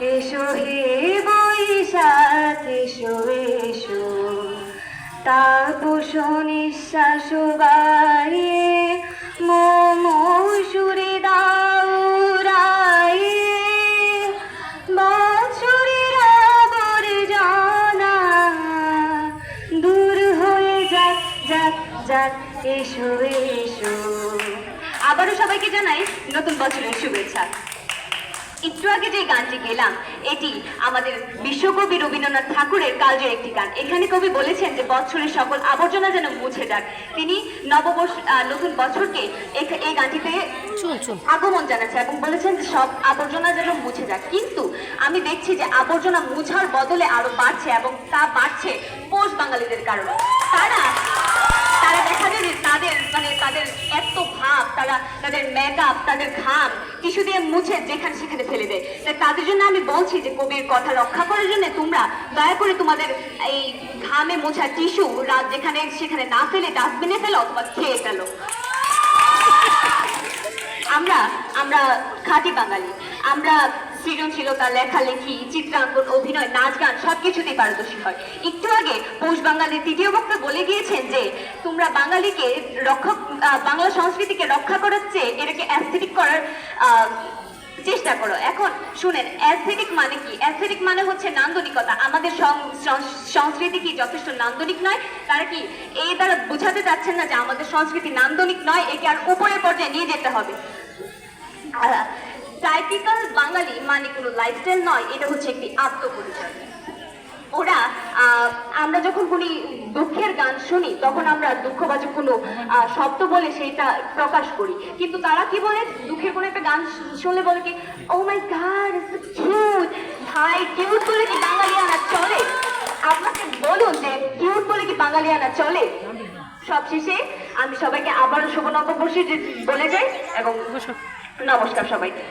এসো হে বৈশাখ এসো এসো, তাপস নিঃশ্বাস বাড়িয়ে মৌসুরে দাও উড়াইয়ে, বছরের আবর্জনা দূর হয়ে যাক যাক যাক, এসো এসো। আবারও সবাইকে জানাই নতুন বছরের শুভেচ্ছা। একটু আগে যে গানটি গেলাম এটি আমাদের বিশ্বকবি রবীন্দ্রনাথ ঠাকুরের কালজয়ী একটি গান। এখানে কবি বলেছেন যে বছরের সকল আবর্জনা যেন মুছে যাক। তিনি নববর্ষ নতুন বছরকে এই গানটিতে আগমন জানাচ্ছে এবং বলেছেন যে সব আবর্জনা যেন মুছে যাক। কিন্তু আমি দেখছি যে আবর্জনা মুছার বদলে আরো বাড়ছে এবং তা বাড়ছে পোষ বাঙালিদের কারণে। তারা দেখা যায় যে তাদের এত ভাব, তাদের মেকআপ, তাদের ঘাম টিস্যু দিয়ে মুছে যেখানে সেখানে ফেলে দেয়। তাদের জন্য আমি বলছি যে কবির কথা রক্ষা করার জন্য তোমরা দয়া করে তোমাদের এই ঘামে মোছা টিস্যু যেখানে সেখানে না ফেলে ডাস্টবিনে ফেলো অথবা খেয়ে ফেলো। আমরা খাঁটি বাঙালি, আমরা সৃজনশীলতা, লেখালেখি, চিত্রাঙ্কন, অভিনয়, নাচ গান সবকিছুতেই পারদর্শী হয়। একটু আগে পৌষ বাঙালির তৃতীয় বক্তা বলে গিয়েছেন যে তোমরা বাংলা সংস্কৃতিকে রক্ষা করার চেয়ে এটাকে অ্যাস্থেটিক করার চেষ্টা করো। এখন শুনেন, অ্যাস্থেটিক মানে কি? অ্যাস্থেটিক মানে হচ্ছে নান্দনিকতা। আমাদের সংস্কৃতি কি যথেষ্ট নান্দনিক নয়? তারা কি এই দ্বারা বোঝাতে চাচ্ছেন না যে আমাদের সংস্কৃতি নান্দনিক নয়, একে আর উপরের পর্যায়ে নিয়ে যেতে হবে? টাইপিক্যাল বাঙালি মানে কোনো লাইফস্টাইল নয়, এটা হচ্ছে একটি আত্মপরিচয়। আমরা যখন কোনো দুঃখের গান শুনি তখন আমরা দুঃখবাচক কোনো শব্দ বলে সেটা প্রকাশ করি, কিন্তু তারা কি বলে? দুঃখের কোনো একটা গান শুনলে বলে কি, ও মাই গড ইটস কিউট। ভাই, কিউট বলে কি বাঙালিয়ানা চলে? আপনাকে বলুন যে কিউট বলে কি বাঙালিয়ানা চলে? সবশেষে আমি সবাইকে আবারও শুভ নববর্ষে বলে যাই এবং নমস্কার সবাইকে।